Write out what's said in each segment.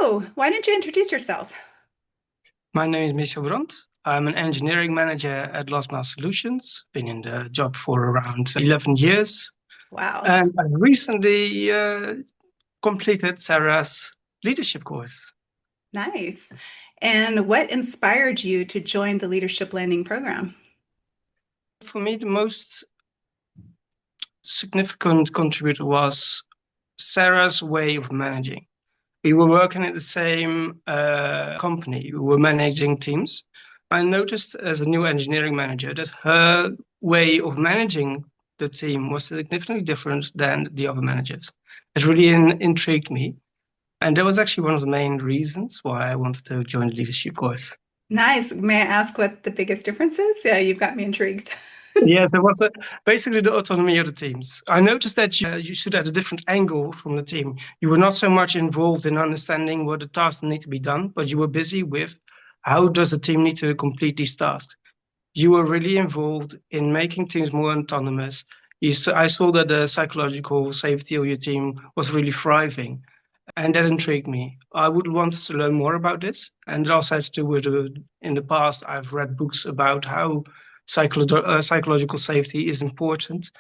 So, why don't you introduce yourself? My name is Michel. I'm an engineering manager at Last Mile Solutions. Been in the job for around 11 years. Wow, And I recently completed Sarah's leadership course. nice. And what inspired you to join the Leadership Landing program? For me, the most significant contributor was Sarah's way of managing. We were working at the same company. We were managing teams. I noticed as a new engineering manager that her way of managing the team was significantly different than the other managers. It really intrigued me. And that was actually one of the main reasons why I wanted to join the leadership course. Nice. May I ask what the biggest difference is? Yeah, you've got me intrigued. Yes, there was basically the autonomy of the teams. I noticed that you should have a different angle from the team. You were not so much involved in understanding what the tasks need to be done, but you were busy with how does the team need to complete these tasks. You were really involved in making teams more autonomous. I saw that the psychological safety of your team was really thriving, and that intrigued me. I would want to learn more about this, and it also has to do with in the past I've read books about how psychological safety is important,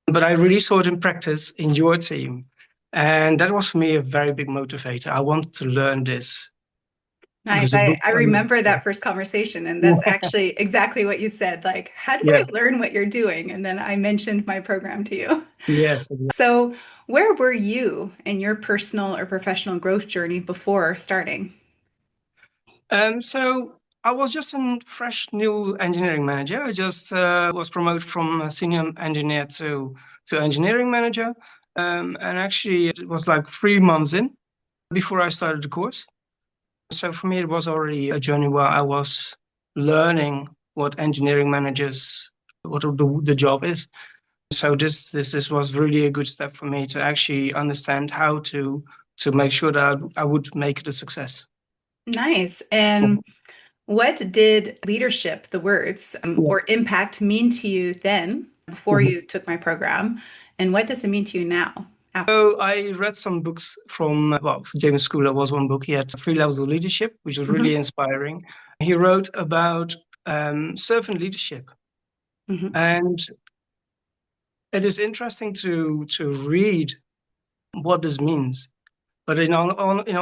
but I really saw it in practice in your team, and that was for me a very big motivator. I wanted to learn this Nice. because the I book. remember that first conversation, and that's Yeah, actually exactly what you said. Like, how do yeah, I learn what you're doing? And then I mentioned my program to you. yes. So, where were you in your personal or professional growth journey before starting? So I was just a fresh new engineering manager. I just was promoted from a senior engineer to engineering manager. And actually, it was like 3 months in before I started the course. So for me, it was already a journey where I was learning what engineering managers, what the job is. So this was really a good step for me to actually understand how to make sure that I would make it a success. Nice. And what did leadership, the words, Yeah. or impact mean to you then, before you took my program? And what does it mean to you now? So I read some books from, well, James Schooler was one book. He had 3 levels of leadership, which was Mhm, really inspiring. He wrote about servant leadership. mhm. And it is interesting to read what this means. But in all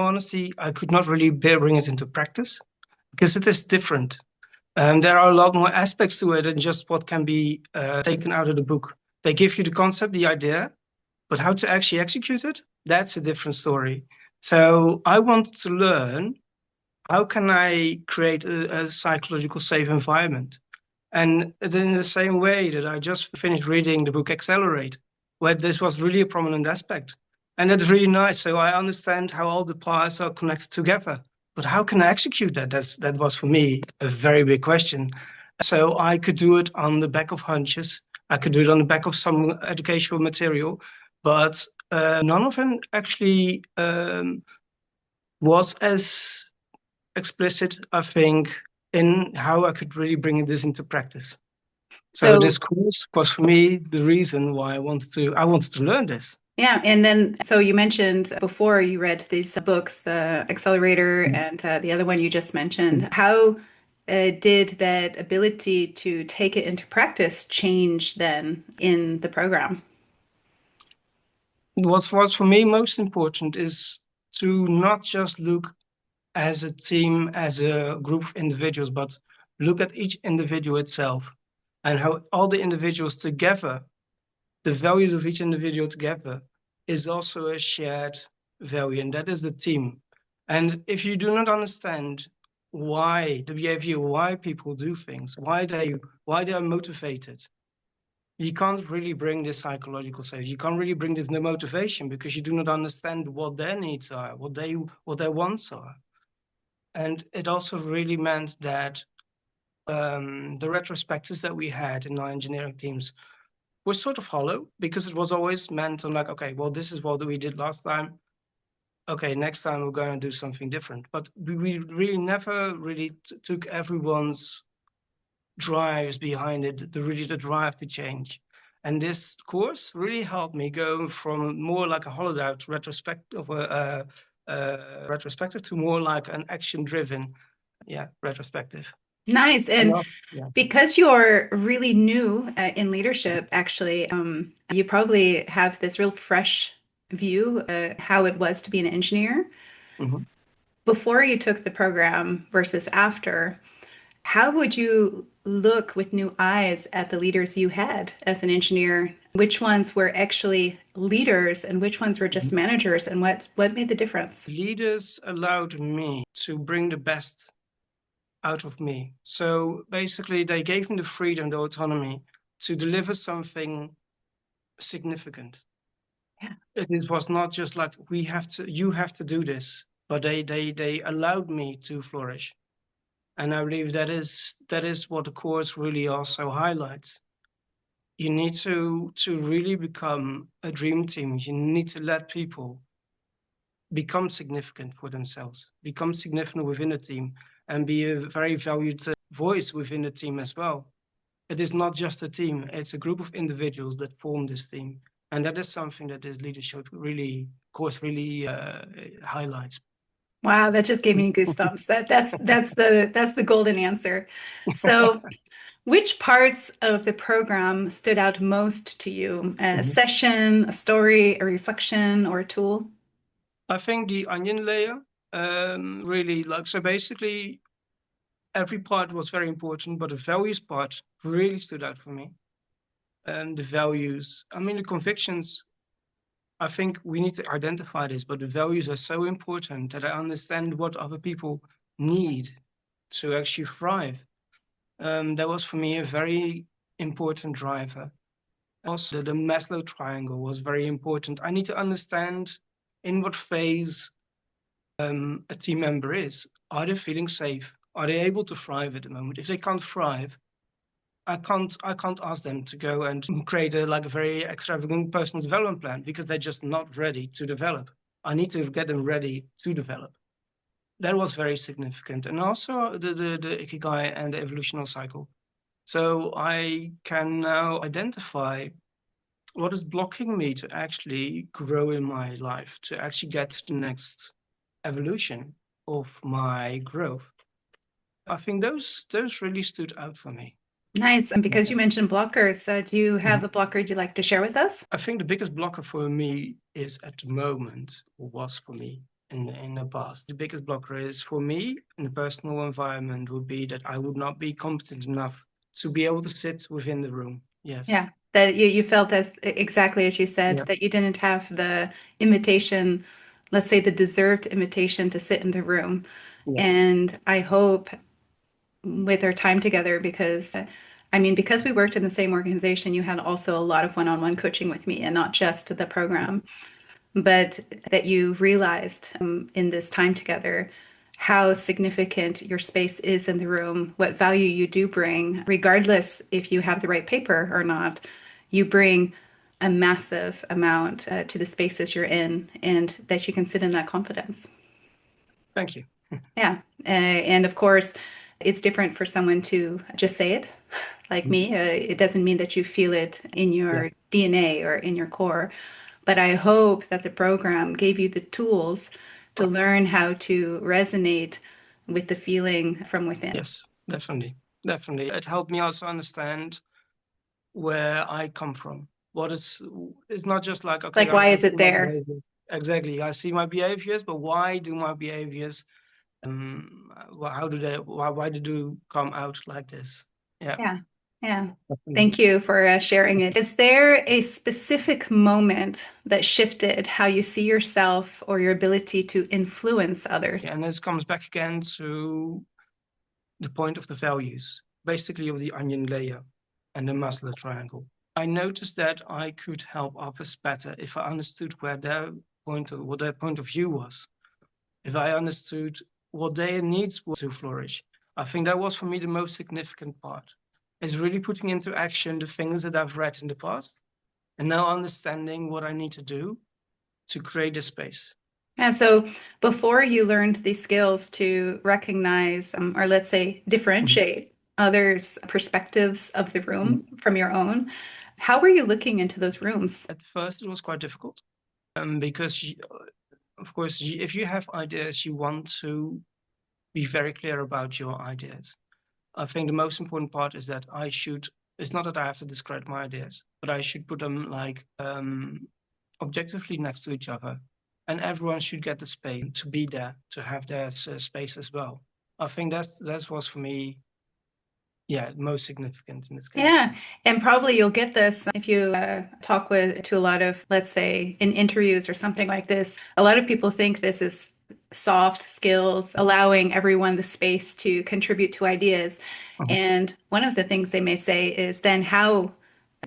honesty, I could not really bring it into practice because it is different. There are a lot more aspects to it than just what can be taken out of the book. They give you the concept, the idea, but how to actually execute it, that's a different story. So I wanted to learn how can I create a psychological safe environment? And in the same way that I just finished reading the book Accelerate, where this was really a prominent aspect. And that's really nice. So I understand how all the parts are connected together. But how can I execute that? That was for me a very big question. So I could do it on the back of hunches. I could do it on the back of some educational material, but none of them actually was as explicit, I think, in how I could really bring this into practice. So So, this course was for me the reason why I wanted to learn this. yeah, and then so you mentioned before you read these books, the Accelerator and the other one you just mentioned. How did that ability to take it into practice change then in the program? What was for me most important is to not just look as a team, as a group of individuals, but look at each individual itself and how all the individuals together, the values of each individual together, is also a shared value, and that is the team. And if you do not understand why the behavior, why people do things, why they are motivated, you can't really bring this psychological safety. You can't really bring this the motivation because you do not understand what their needs are, what their wants are. And it also really meant that the retrospectives that we had in our engineering teams was sort of hollow because it was always meant on like, okay, well, this is what we did last time. Okay, next time we're going to do something different. But we really never really took everyone's drives behind it, the drive to change. And this course really helped me go from more like a hollowed out retrospective, retrospective to more like an action-driven, yeah, retrospective. Nice. And And yeah. because you're really new in leadership, actually, you probably have this real fresh view how it was to be an engineer Mhm. before you took the program versus after. How would you look with new eyes at the leaders you had as an engineer? Which ones were actually leaders and which ones were just Mhm. managers, and what made the difference? Leaders allowed me to bring the best out of me. So basically, they gave me the freedom, the autonomy to deliver something significant. Yeah. It was not just like you have to do this, but they allowed me to flourish. And I believe that is what the course really also highlights. You need to really become a dream team. You need to let people become significant for themselves, become significant within a team, and be a very valued voice within the team as well. It is not just a team, it's a group of individuals that form this team. And that is something that this leadership really, course really highlights. Wow, that just gave me goosebumps. That's the golden answer. So, which parts of the program stood out most to you? A Mhm. session, a story, a reflection, or a tool? I think the onion layer really like so basically every part was very important, but the values part really stood out for me. And the values, I mean, the convictions, I think we need to identify this, but the values are so important that I understand what other people need to actually thrive. That was for me a very important driver. Also, the Maslow triangle was very important. I need to understand in what phase a team member is. Are they feeling safe? Are they able to thrive at the moment? If they can't thrive, I can't ask them to go and create a like a very extravagant personal development plan because they're just not ready to develop. I need to get them ready to develop. That was very significant. And also the ikigai and the evolutional cycle. So I can now identify what is blocking me to actually grow in my life, to actually get to the next evolution of my growth. I think those really stood out for me. Nice. And because Yeah. you mentioned blockers, do you have Mhm. a blocker you'd like to share with us? I think the biggest blocker for me is at the moment, or was for me in the past. The biggest blocker is for me in the personal environment would be that I would not be competent enough to be able to sit within the room. Yes. Yeah, that you felt as exactly as you said, Yeah. that you didn't have the invitation, let's say the deserved invitation to sit in the room. Yes. And I hope with our time together, because I mean, because we worked in the same organization, you had also a lot of one-on-one coaching with me and not just the program, Yes. but that you realized in this time together how significant your space is in the room, what value you do bring, regardless if you have the right paper or not. You bring a massive amount to the spaces you're in, and that you can sit in that confidence. Thank you. Yeah. And of course, it's different for someone to just say it, like Mhm. me. It doesn't mean that you feel it in Yeah. your DNA or in your core. But I hope that the program gave you the tools to learn how to resonate with the feeling from within. Yes, definitely. Definitely. It helped me also understand where I come from. What is it's not just like, okay, Like, I why can is see it my there? behaviors. Exactly. I see my behaviors, but why do my behaviors how do they why do they come out like this? Yeah, Yeah. Yeah. definitely. Thank you for sharing it. Is there a specific moment that shifted how you see yourself or your ability to influence others? And this comes back again to the point of the values, basically of the onion layer and the Maslow triangle. I noticed that I could help others better if I understood where what their point of view was. If I understood what their needs were to flourish. I think that was for me the most significant part. Is really putting into action the things that I've read in the past and now understanding what I need to do to create a space. And so before you learned these skills to recognize, or let's say Mhm. differentiate others' perspectives of the room Yes. from your own, how were you looking into those rooms? At first, it was quite difficult because of course, if you have ideas, you want to be very clear about your ideas. I think the most important part is that it's not that I have to describe my ideas, but I should put them like objectively next to each other. And everyone should get the space to be there, to have their space as well. I think that was for me, yeah, most significant in this case. Yeah, and probably you'll get this if you talk with to a lot of, let's say, in interviews or something like this. A lot of people think this is soft skills, allowing everyone the space to contribute to ideas. Mhm. And one of the things they may say is then how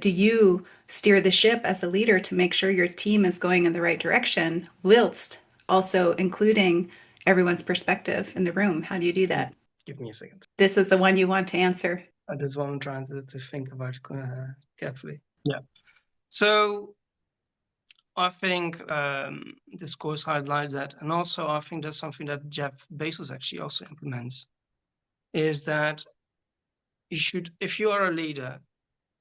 do you steer the ship as a leader to make sure your team is going in the right direction, whilst also including everyone's perspective in the room? How do you do that? Give me a second. This is the one you want to answer. That's what I'm trying to think about carefully. Yeah. So I think this course highlights that, and also I think that's something that Jeff Bezos actually also implements, is that if you are a leader,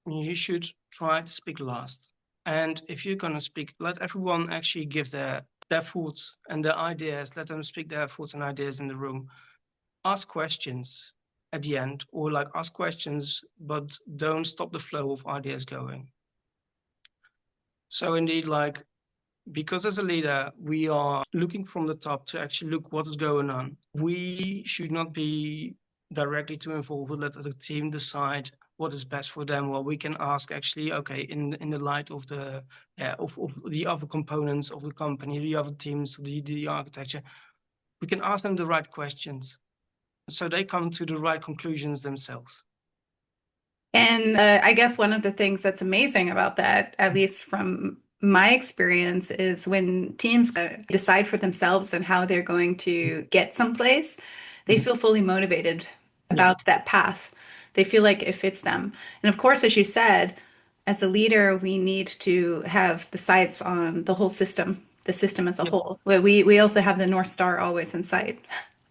you should try to speak last. And if you're going to speak, let everyone actually give their thoughts and their ideas. Let them speak their thoughts and ideas in the room. Ask questions at the end, or like ask questions, but don't stop the flow of ideas going. So indeed, like because as a leader, we are looking from the top to actually look what is going on. We should not be directly too involved. We'll let the team decide what is best for them. Well, we can ask actually, okay, in the light of the of the other components of the company, the other teams, the architecture, we can ask them the right questions so they come to the right conclusions themselves. And I guess one of the things that's amazing about that, at least from my experience, is when teams decide for themselves and how they're going to get someplace, they Mhm. feel fully motivated Yes, about that path. They feel like it fits them. And of course, as you said, as a leader, we need to have the sights on the whole system, the system as a yes, whole. We also have the North Star always in sight.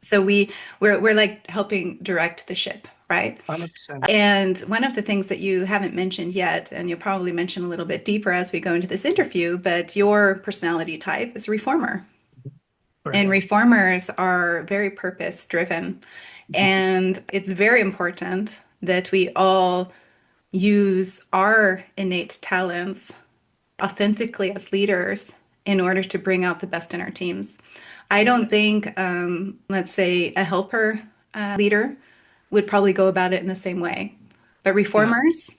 So we're like helping direct the ship, right? 100%. And one of the things that you haven't mentioned yet, and you'll probably mention a little bit deeper as we go into this interview, but your personality type is reformer. And Correct. reformers are very purpose driven. And it's very important that we all use our innate talents authentically as leaders in order to bring out the best in our teams. I don't Yes. think, let's say, a helper leader would probably go about it in the same way. But No. reformers,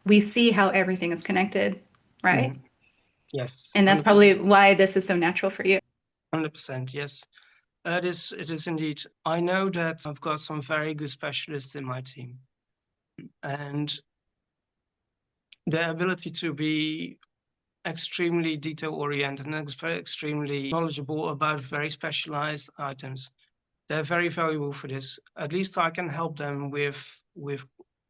we see how everything is connected, right? Mhm. Yes. And that's 100%. probably why this is so natural for you. 100%. Yes. It is indeed. I know that I've got some very good specialists in my team, and their ability to be extremely detail oriented and extremely knowledgeable about very specialized items. They're very valuable for this. At least I can help them with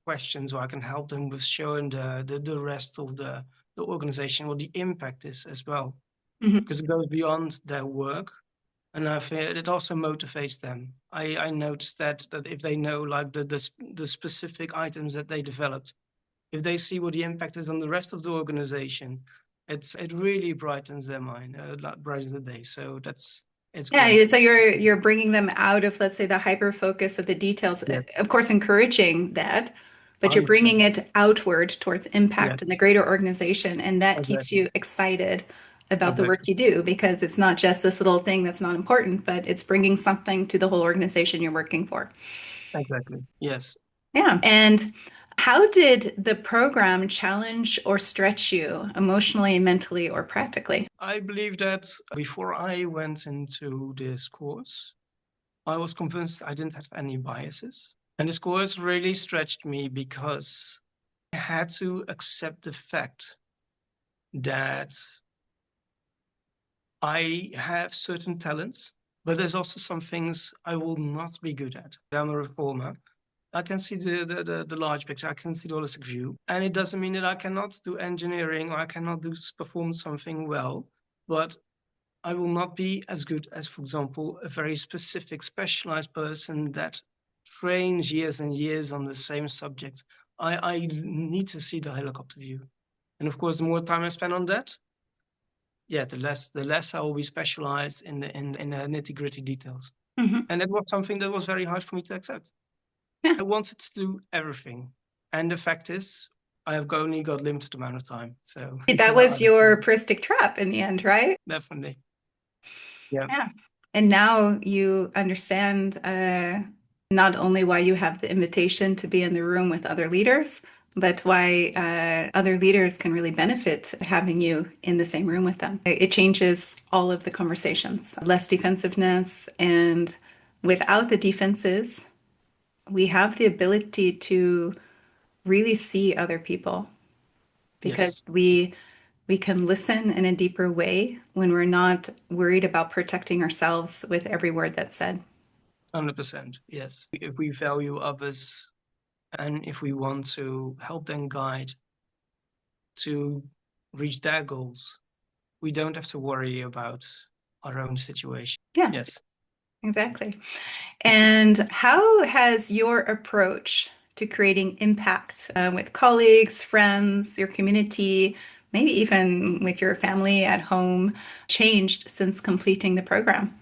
questions, or I can help them with showing the rest of the organization what the impact is as well, Mhm. because it goes beyond their work. And I feel it also motivates them. I noticed that if they know like the specific items that they developed, if they see what the impact is on the rest of the organization, it really brightens their mind, like brightens the day. So it's great. Yeah, so you're bringing them out of, let's say, the hyper focus of the details, Yes, of course, encouraging that, but you're 100%. bringing it outward towards impact in the Yes, greater organization, and that keeps exactly, you excited about the work exactly, you do because it's not just this little thing that's not important, but it's bringing something to the whole organization you're working for. exactly. Yes. Yeah. And how did the program challenge or stretch you emotionally, mentally, or practically? I believe that before I went into this course, I was convinced I didn't have any biases. And this course really stretched me because I had to accept the fact that I have certain talents, but there's also some things I will not be good at. I'm a reformer. I can see the large picture. I can see the holistic view. And it doesn't mean that I cannot do engineering or I cannot perform something well, but I will not be as good as, for example, a very specific specialized person that trains years and years on the same subject. I need to see the helicopter view. And of course, the more time I spend on that, yeah, the less I will be specialized in the nitty-gritty details. Hmm. And that was something that was very hard for me to accept. Yeah. I wanted to do everything. And the fact is, I have only got limited amount of time. So That yeah, was your heuristic trap in the end, right? definitely. Yeah, Yeah. And now you understand not only why you have the invitation to be in the room with other leaders, but why other leaders can really benefit having you in the same room with them. It changes all of the conversations, less defensiveness. And without the defenses, we have the ability to really see other people because yes, we can listen in a deeper way when we're not worried about protecting ourselves with every word that's said. 100%. Yes. If we value others and if we want to help them guide to reach their goals, we don't have to worry about our own situation. Yeah, Yes. exactly. And how has your approach to creating impact with colleagues, friends, your community, maybe even with your family at home changed since completing the program?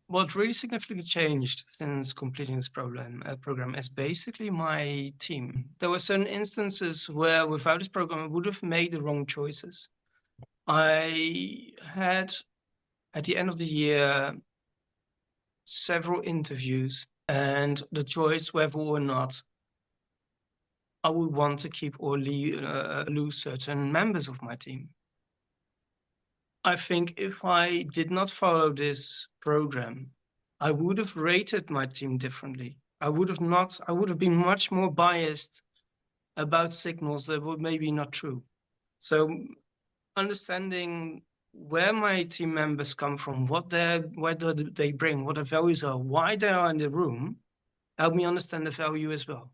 What really significantly changed since completing this program is basically my team. There were certain instances where without this program, I would have made the wrong choices. I had, at the end of the year, several interviews and the choice whether or not I would want to keep or lose certain members of my team. I think if I did not follow this program, I would have rated my team differently. I would have been much more biased about signals that were maybe not true. So understanding where my team members come from, what do they bring, what their values are, why they are in the room, help me understand the value as well.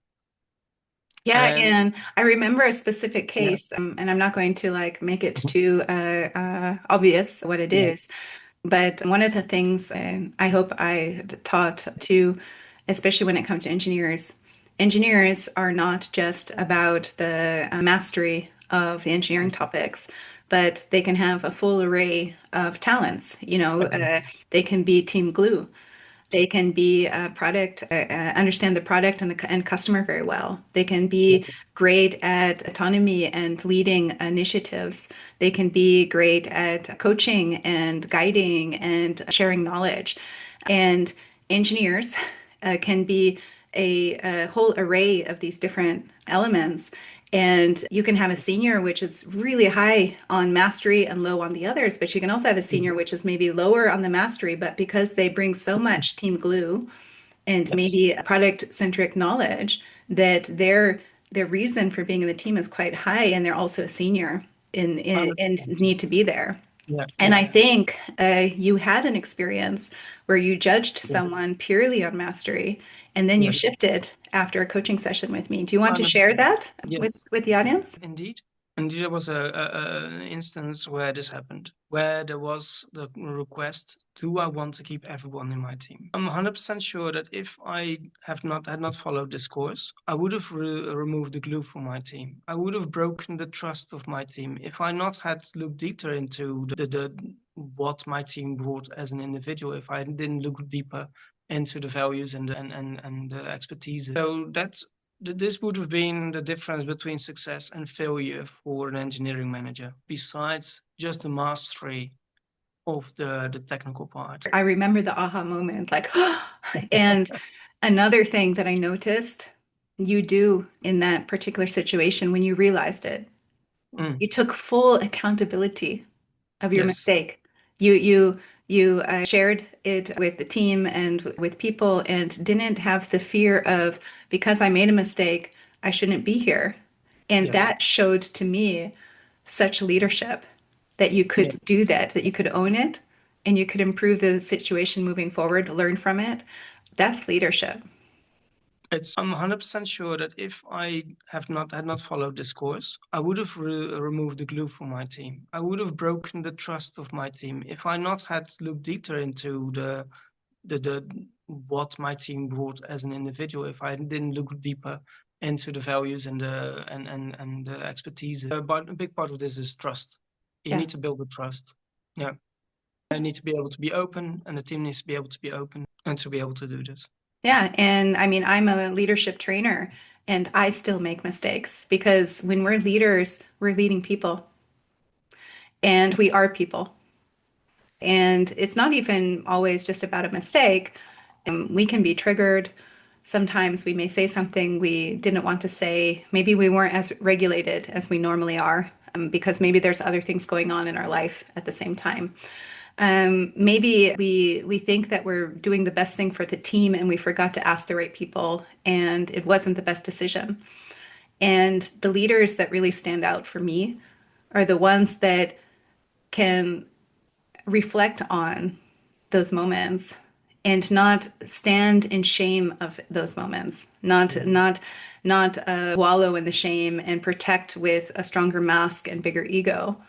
Yeah, And and I remember a specific yeah, case, and I'm not going to like make it too obvious what it yeah, is, but one of the things I hope I taught to, especially when it comes to engineers, engineers are not just about the mastery of the engineering topics, but they can have a full array of talents. exactly. They can be team glue. They can be a product, understand the product and the and customer very well. They can be great at autonomy and leading initiatives. They can be great at coaching and guiding and sharing knowledge. And engineers can be a whole array of these different elements. And you can have a senior which is really high on mastery and low on the others, but you can also have a senior which is maybe lower on the mastery, but because they bring so much team glue and Yes, maybe product centric knowledge that their reason for being in the team is quite high, and they're also a senior and 100%. need to be there. Yeah, And yeah, I think you had an experience where you judged yeah, someone purely on mastery, and then you yeah. shifted after a coaching session with me. Do you want to share 100%. that Yes. with the audience? Indeed. Indeed, there was an instance where this happened, where there was the request, do I want to keep everyone in my team? I'm 100% sure that if I had not followed this course, I would have removed the glue from my team. I would have broken the trust of my team. If I not had looked deeper into the what my team brought as an individual, if I didn't look deeper into the values and the expertise. So this would have been the difference between success and failure for an engineering manager, besides just the mastery of the technical part. I remember the aha moment, like, and another thing that I noticed you do in that particular situation when you realized it, Mm, you took full accountability of your yes, mistake. You shared it with the team and with people and didn't have the fear of because I made a mistake, I shouldn't be here. And yes, that showed to me such leadership that you yeah. could do that, that you could own it and you could improve the situation moving forward, learn from it. That's leadership. I'm 100% sure that if I had not followed this course, I would have removed the glue from my team. I would have broken the trust of my team. If I not had looked deeper into the what my team brought as an individual, if I didn't look deeper into the values and the expertise. But a big part of this is trust. You Yeah. need to build the trust. Yeah. I need to be able to be open, and the team needs to be able to be open and to be able to do this. Yeah. And I mean, I'm a leadership trainer and I still make mistakes because when we're leaders, we're leading people and we are people. And it's not even always just about a mistake. We can be triggered. Sometimes we may say something we didn't want to say. Maybe we weren't as regulated as we normally are, because maybe there's other things going on in our life at the same time. Maybe we think that we're doing the best thing for the team and we forgot to ask the right people, and it wasn't the best decision. And the leaders that really stand out for me are the ones that can reflect on those moments and not stand in shame of those moments, Mhm. not wallow in the shame and protect with a stronger mask and bigger ego,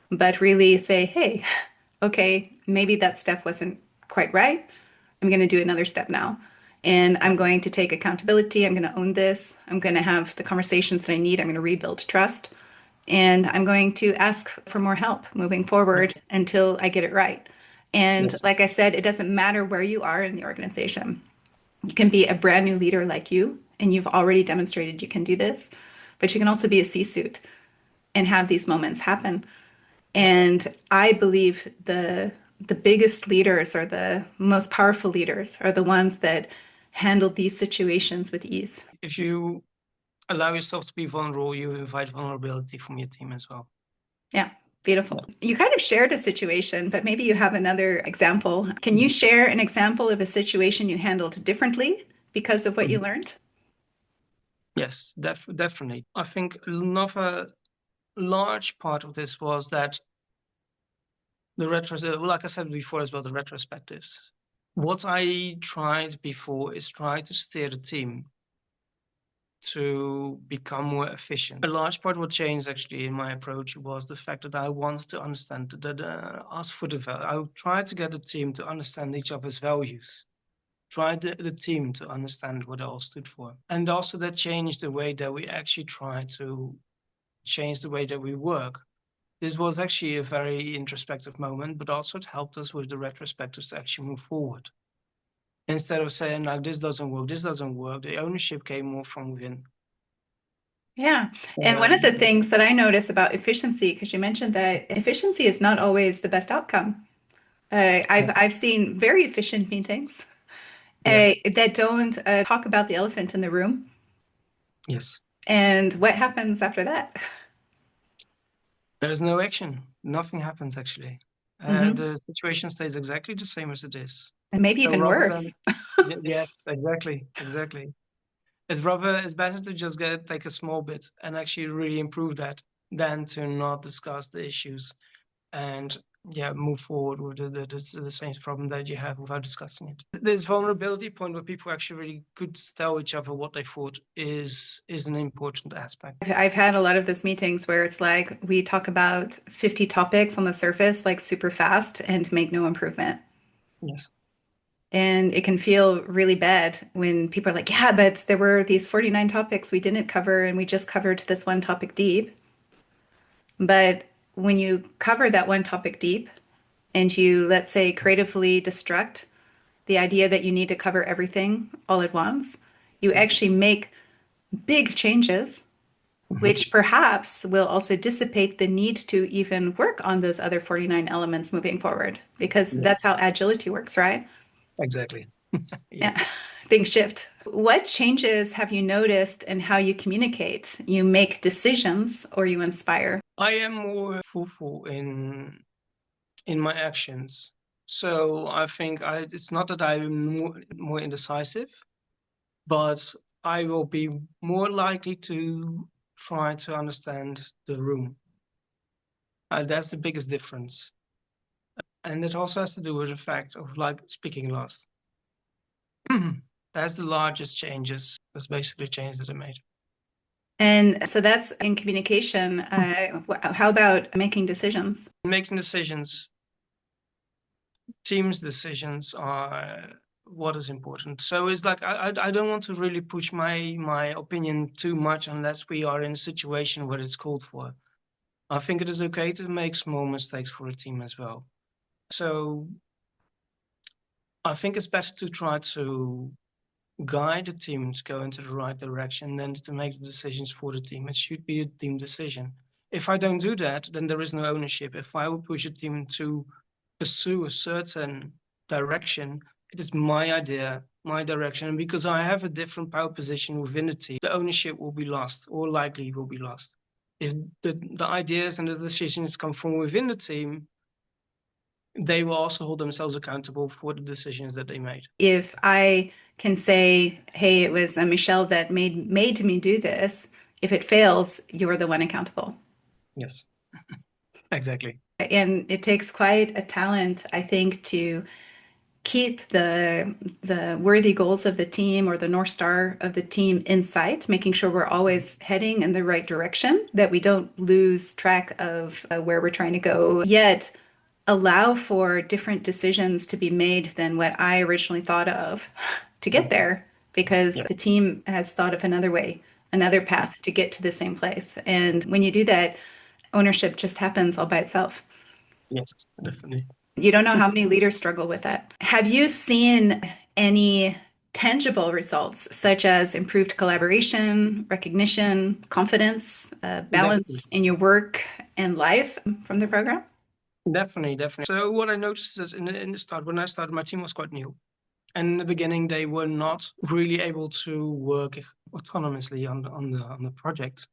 but really say, hey, okay, maybe that step wasn't quite right. I'm going to do another step now. And Yeah. I'm going to take accountability. I'm going to own this. I'm going to have the conversations that I need. I'm going to rebuild trust. And I'm going to ask for more help moving Yeah. forward until I get it right. And Yes. like I said, it doesn't matter where you are in the organization. You can be a brand new leader like you, and you've already demonstrated you can do this, but you can also be a C-suite and have these moments happen. Yeah. And I believe the biggest leaders or the most powerful leaders are the ones that handle these situations with ease. If you allow yourself to be vulnerable, you invite vulnerability from your team as well. Yeah, Yeah. beautiful. You kind of shared a situation, but maybe you have another example. Can you Mhm. share an example of a situation you handled differently because of what you Mhm. learned? Yes, definitely. I think another large part of this was that like I said before as well, the retrospectives. What I tried before is try to steer the team to become more efficient. A large part of what changed actually in my approach was the fact that I wanted to understand that ask for the value. I tried to get the team to understand each other's values. Try the team to understand what it all stood for. And also that changed the way that we actually try to change the way that we work. This was actually a very introspective moment, but also it helped us with the retrospectives to actually move forward. Instead of saying like this doesn't work, the ownership came more from within. Yeah. And one of the Um, things that I notice about efficiency, because you mentioned that efficiency is not always the best outcome. I've seen very efficient meetings yeah, that don't talk about the elephant in the room. yes. And what happens after that? There is no action. Nothing happens actually. Hmm. The situation stays exactly the same as it is. And maybe So even rather worse. than yes, exactly, exactly. It's better to just take a small bit and actually really improve that than to not discuss the issues and yeah, move forward with the same problem that you have without discussing it. This vulnerability point where people actually really could tell each other what they thought is an important aspect. I've had a lot of those meetings where it's like we talk about 50 topics on the surface, like super fast, and make no improvement. Yes. And it can feel really bad when people are like, yeah, but there were these 49 topics we didn't cover, and we just covered this one topic deep. But when you cover that one topic deep and you, let's say, creatively destruct the idea that you need to cover everything all at once, you Yeah. actually make big changes, Mhm. which perhaps will also dissipate the need to even work on those other 49 elements moving forward, because Yeah, that's how agility works, right? exactly. Yeah, Yes. things shift. What changes have you noticed in how you communicate? You make decisions or you inspire? I am more fruitful in my actions. So I think it's not that I'm more indecisive, but I will be more likely to try to understand the room. That's the biggest difference. And it also has to do with the fact of like speaking last. That's the largest changes. That's basically change that I made. And so that's in communication. How about making decisions? Making decisions, teams' decisions are what is important. So it's like I don't want to really push my opinion too much unless we are in a situation where it's called for. I think it is okay to make small mistakes for a team as well. So I think it's better to try to guide the team to go into the right direction than to make the decisions for the team. It should be a team decision. If I don't do that, then there is no ownership. If I would push a team to pursue a certain direction, it is my idea, my direction. And because I have a different power position within the team, the ownership will be lost, or likely will be lost. If the ideas and the decisions come from within the team, they will also hold themselves accountable for the decisions that they made. If I can say, hey, it was Michelle that made me do this, if it fails, you're the one accountable. Yes, exactly. And it takes quite a talent, I think, to keep the worthy goals of the team or the North Star of the team in sight, making sure we're always heading in the right direction, that we don't lose track of where we're trying to go, yet allow for different decisions to be made than what I originally thought of to get there, because Yeah. the team has thought of another way, another path to get to the same place. And when you do that, ownership just happens all by itself. Yes, definitely. You don't know how many leaders struggle with that. Have you seen any tangible results, such as improved collaboration, recognition, confidence, Definitely. balance in your work and life from the program? Definitely. So what I noticed is in the start, when I started, my team was quite new. And in the beginning, they were not really able to work autonomously on the project.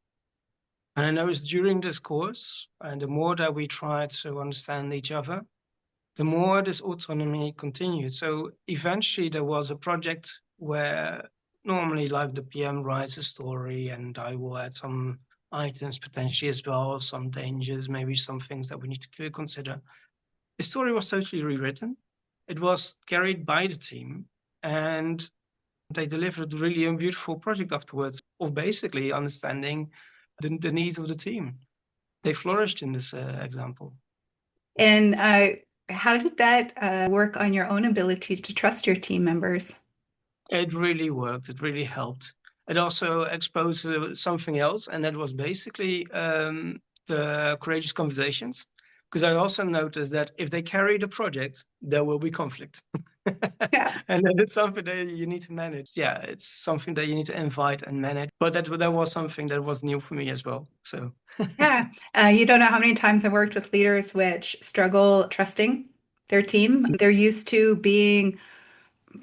And I noticed during this course, and the more that we tried to understand each other, the more this autonomy continued. So eventually there was a project where normally like the PM writes a story and I will add some items potentially as well, some dangers, maybe some things that we need to consider. The story was totally rewritten. It was carried by the team and they delivered really a beautiful project afterwards of basically understanding the needs of the team. They flourished in this example. And how did that work on your own ability to trust your team members? It really worked. It really helped. It also exposed something else, and that was basically the courageous conversations. Because I also noticed that if they carry the project, there will be conflict. Yeah. And then it's something that you need to manage. Yeah, it's something that you need to invite and manage. But that was something that was new for me as well. So Yeah. You don't know how many times I worked with leaders which struggle trusting their team. They're used to being,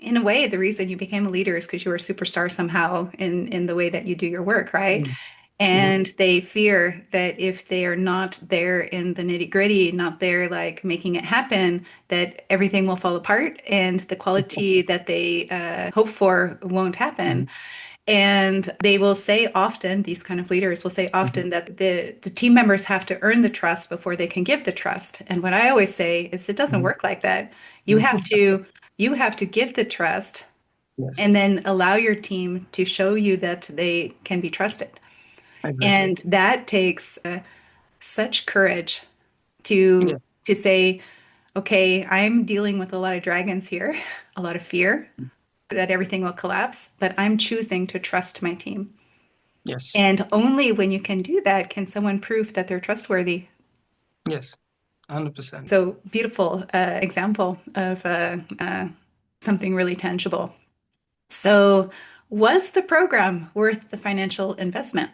in a way, the reason you became a leader is because you were a superstar somehow in the way that you do your work, right? mm, mhm, And they fear that if they are not there in the nitty-gritty, not there like making it happen, that everything will fall apart and the quality that they hope for won't happen. mhm, And they will say often, these kind of leaders will say mhm, often that the team members have to earn the trust before they can give the trust. And what I always say is it doesn't mhm, work like that. You mhm. have to you have to give the trust Yes, and then allow your team to show you that they can be trusted. exactly. And that takes such courage Yeah. to say, okay, I'm dealing with a lot of dragons here, a lot of fear that everything will collapse, but I'm choosing to trust my team. Yes. And only when you can do that can someone prove that they're trustworthy. Yes. 100%. So beautiful example of something really tangible. So was the program worth the financial investment?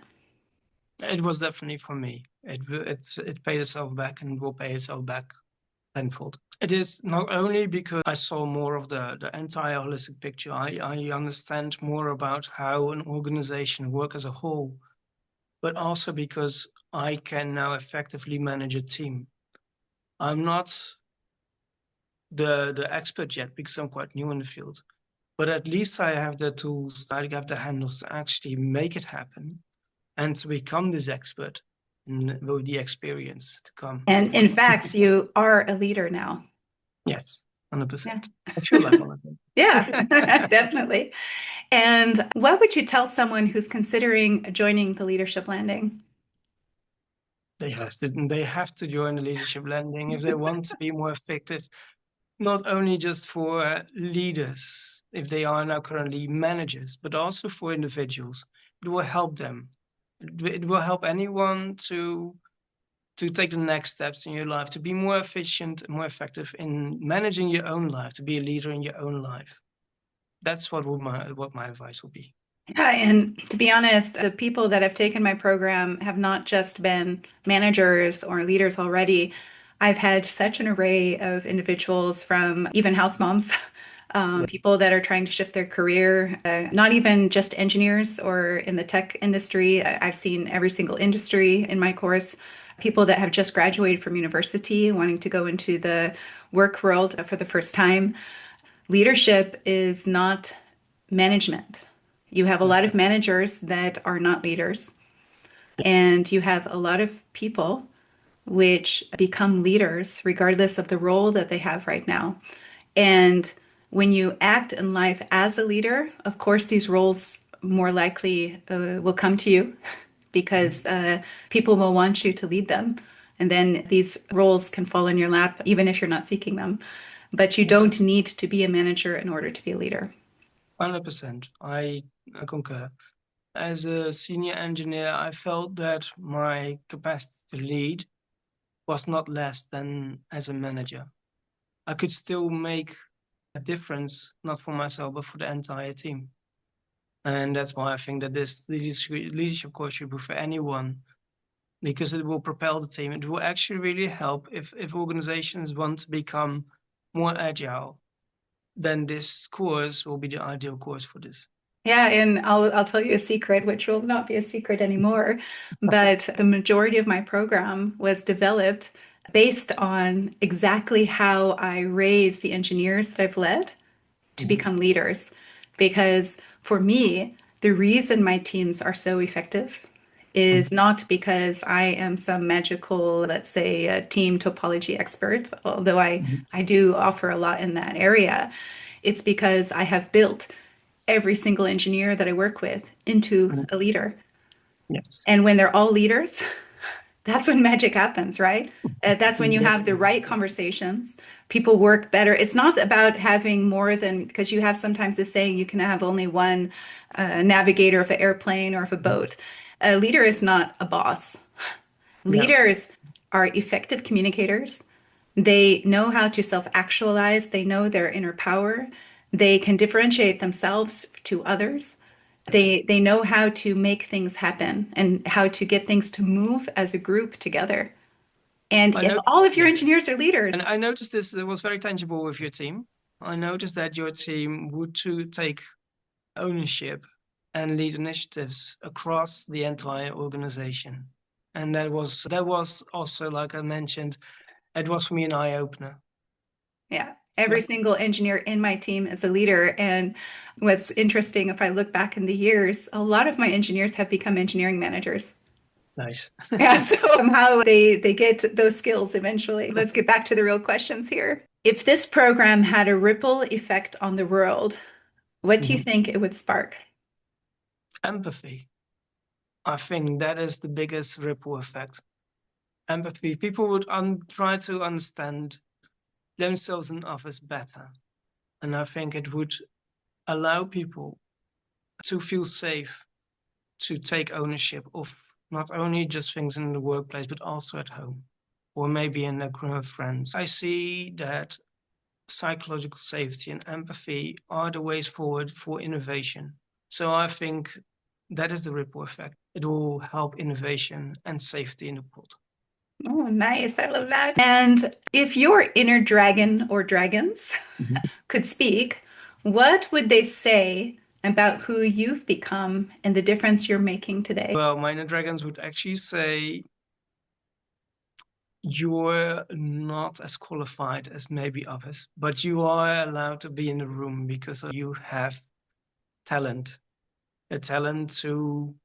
It was definitely for me. It paid itself back and will pay itself back tenfold. It is not only because I saw more of the entire holistic picture. I understand more about how an organization works as a whole, but also because I can now effectively manage a team. I'm not the expert yet because I'm quite new in the field, but at least I have the tools, I have the handles to actually make it happen and to become this expert and with the experience to come as And in well. fact, you are a leader now. Yes, Yeah. 100%. I feel like one of them. Yeah, definitely. And what would you tell someone who's considering joining the Leadership Landing? They have to join the leadership landing if they want to be more effective, not only just for leaders, if they are now currently managers, but also for individuals. It will help them. It will help anyone to take the next steps in your life, to be more efficient, more effective in managing your own life, to be a leader in your own life. That's what my advice would be. Yeah, and to be honest, the people that have taken my program have not just been managers or leaders already. I've had such an array of individuals from even house moms, Yes. people that are trying to shift their career, not even just engineers or in the tech industry. I've seen every single industry in my course, people that have just graduated from university wanting to go into the work world for the first time. Leadership is not management. You have a No. lot of managers that are not leaders, and you have a lot of people which become leaders regardless of the role that they have right now. And when you act in life as a leader, of course, these roles more likely will come to you because people will want you to lead them. And then these roles can fall in your lap, even if you're not seeking them. But you Yes. don't need to be a manager in order to be a leader. 100%. I concur. As a senior engineer, I felt that my capacity to lead was not less than as a manager. I could still make a difference, not for myself, but for the entire team. And that's why I think that this leadership course should be for anyone, because it will propel the team. It will actually really help if organizations want to become more agile, then this course will be the ideal course for this. Yeah, and I'll tell you a secret, which will not be a secret anymore, but the majority of my program was developed based on exactly how I raise the engineers that I've led to Mhm. become leaders. Because for me, the reason my teams are so effective is not because I am some magical, let's say, team topology expert, although Mhm. I do offer a lot in that area. It's because I have built every single engineer that I work with into Mhm. a leader. Yes. And when they're all leaders, that's when magic happens, right? That's when you have the Definitely. right conversations. People work better. It's not about having more than, because you have sometimes this saying you can have only one navigator of an airplane or of a boat. A leader is not a boss. Yeah. Leaders are effective communicators. They know how to self-actualize. They know their inner power. They can differentiate themselves to others. Yes. They know how to make things happen and how to get things to move as a group together. And I if know. all of your Yeah. engineers are leaders, And I noticed this it was very tangible with your team. I noticed that your team would to take ownership and lead initiatives across the entire organization. And that was also, like I mentioned, it was for me an eye opener. yeah, Yeah. every single engineer in my team is a leader. And what's interesting, if I look back in the years, a lot of my engineers have become engineering managers. Nice. Yeah, so somehow they get those skills eventually. Let's get back to the real questions here. If this program had a ripple effect on the world, what do you Mhm. think it would spark? Empathy. I think that is the biggest ripple effect. Empathy. People would try to understand themselves and others better. And I think it would allow people to feel safe to take ownership of not only just things in the workplace, but also at home or maybe in a group of friends. I see that psychological safety and empathy are the ways forward for innovation. So I think that is the ripple effect. It will help innovation and safety in the world. Oh, nice. I love that. And if your inner dragon or dragons Mhm. could speak, what would they say about who you've become and the difference you're making today? Well, minor dragons would actually say you're not as qualified as maybe others, but you are allowed to be in the room because you have talent, a talent to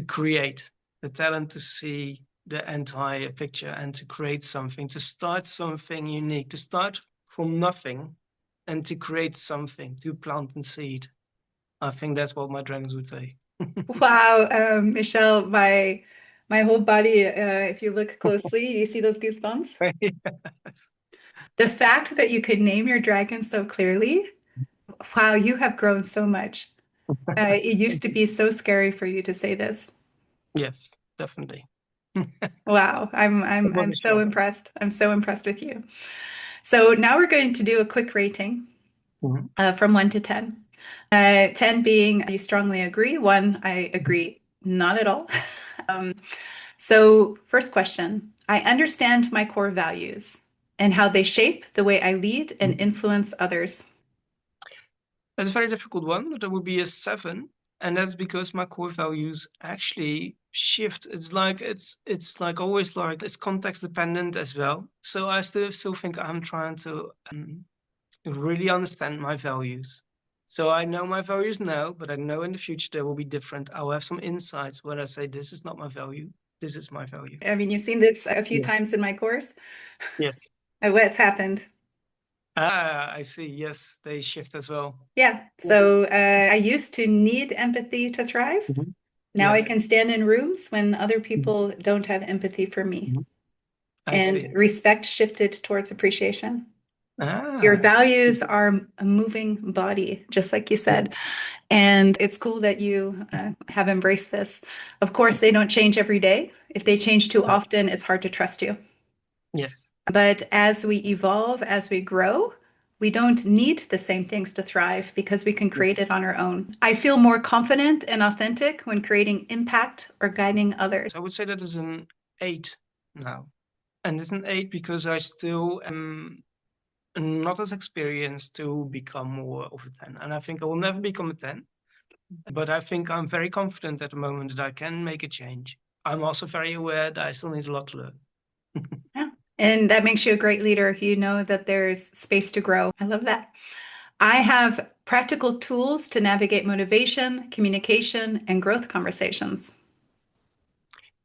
create, the talent to see the entire picture and to create something, to start something unique, to start from nothing and to create something, to plant and seed. I think that's what my dragons would say. Wow, Michelle, my whole body, if you look closely, you see those goosebumps? The fact that you could name your dragon so clearly, wow, you have grown so much. It used Thank to you. be so scary for you to say this. Yes, definitely. Wow, It was I'm a so shock. impressed. I'm so impressed with you. So now we're going to do a quick rating Mhm. from 1 to 10. 10 being you strongly agree, 1 I agree not at all. Um, so first question, I understand my core values and how they shape the way I lead and Mhm. influence others. That's a very difficult one, but that would be a 7. And that's because my core values actually shift. It's like always like it's context dependent as well. So I still think I'm trying to really understand my values. So I know my values now, but I know in the future they will be different. I'll have some insights where I say this is not my value, this is my value. I mean, you've seen this a few Yeah. times in my course. Yes. What's happened? Ah, I see. Yes, they shift as well. Yeah. So I used to need empathy to thrive. Mhm. Now I Yeah. can stand in rooms when other Mhm. people don't have empathy for me. Mhm. I And see. respect shifted towards appreciation. Your Ah, values are a moving body, just like you said. yes, And it's cool that you have embraced this. Of course, they yes, don't change every day. If they change too no, often, it's hard to trust you. yes, But as we evolve, as we grow, we don't need the same things to thrive because we can yes. create it on our own. I feel more confident and authentic when creating impact or guiding others. So I would say that is an 8 now. And it's an 8 because I still am not as experienced to become more of a 10. And I think I will never become a 10, but I think I'm very confident at the moment that I can make a change. I'm also very aware that I still need a lot to learn. Yeah. And that makes you a great leader if you know that there's space to grow. I love that. I have practical tools to navigate motivation, communication, and growth conversations.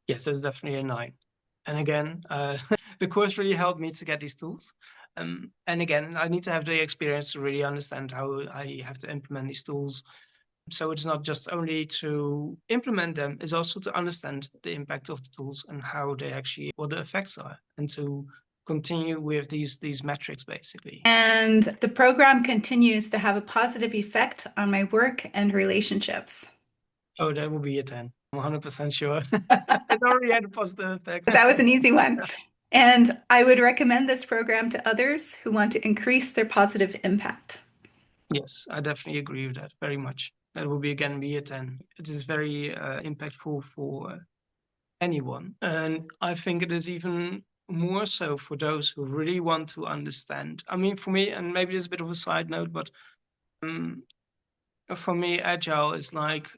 Yes, that's definitely a 9. And again, the course really helped me to get these tools. And again, I need to have the experience to really understand how I have to implement these tools. So it's not just only to implement them, it's also to understand the impact of the tools and how they actually, what the effects are, and to continue with these metrics basically. And the program continues to have a positive effect on my work and relationships. Oh, that will be a 10. I'm 100% sure. It already had a positive effect. But that was an easy one. And I would recommend this program to others who want to increase their positive impact. Yes, I definitely agree with that very much. That will be again be a 10. It is very impactful for anyone. And I think it is even more so for those who really want to understand. I mean, for me, and maybe it's a bit of a side note, but um, for me, agile is like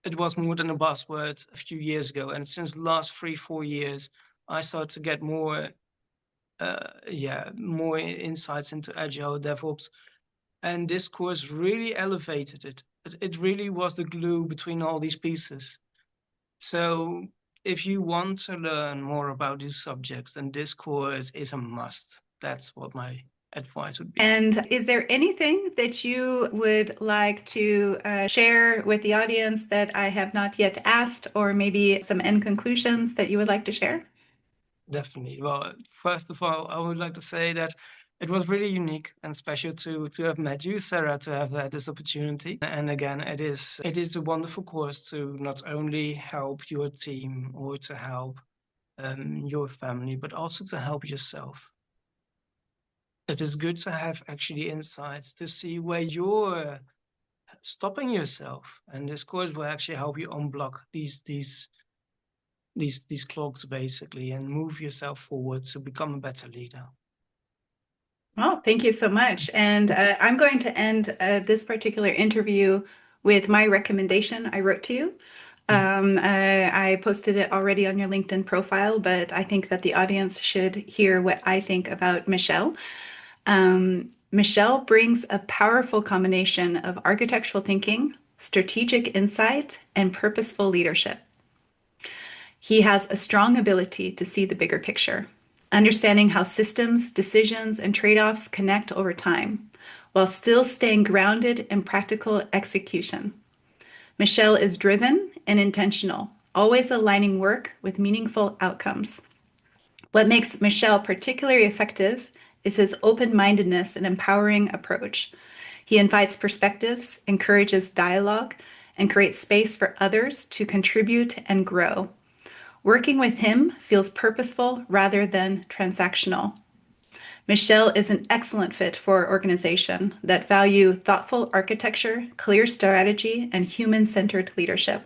it was more than a buzzword a few years ago. And since the last 3, 4 years, I started to get more, more insights into agile DevOps. And this course really elevated it. It really was the glue between all these pieces. So if you want to learn more about these subjects, then this course is a must. That's what my advice would be. And is there anything that you would like to share with the audience that I have not yet asked, or maybe some end conclusions that you would like to share? Definitely. Well, first of all, I would like to say that it was really unique and special to have met you, Sarah, to have had this opportunity. And again, it is a wonderful course to not only help your team or to help your family, but also to help yourself. It is good to have actually insights to see where you're stopping yourself, and this course will actually help you unblock these clogs basically and move yourself forward to become a better leader. Well, thank you so much. And I'm going to end this particular interview with my recommendation I wrote to you. I posted it already on your LinkedIn profile, but I think that the audience should hear what I think about Michel. Michel brings a powerful combination of architectural thinking, strategic insight, and purposeful leadership. He has a strong ability to see the bigger picture, understanding how systems, decisions, and trade offs connect over time, while still staying grounded in practical execution. Michel is driven and intentional, always aligning work with meaningful outcomes. What makes Michel particularly effective is his open mindedness and empowering approach. He invites perspectives, encourages dialogue, and creates space for others to contribute and grow. Working with him feels purposeful rather than transactional. Michel is an excellent fit for organization that value thoughtful architecture, clear strategy, and human-centered leadership.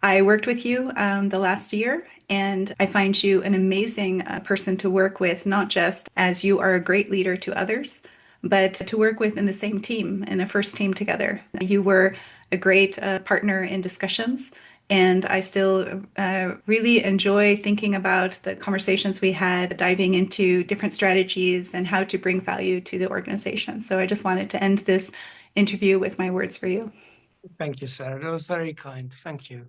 I worked with you the last year, and I find you an amazing person to work with, not just as you are a great leader to others, but to work with in the same team, in a first team together. You were a great partner in discussions, and I still really enjoy thinking about the conversations we had, diving into different strategies and how to bring value to the organization. So I just wanted to end this interview with my words for you. Thank you, Sarah. That was very kind. Thank you.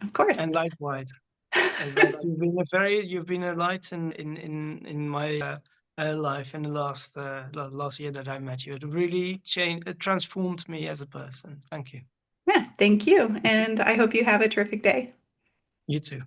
Of course. And likewise. And like you've been a light in my life in the last year that I met you. It really changed, it transformed me as a person. Thank you. Yeah, thank you. And I hope you have a terrific day. You too.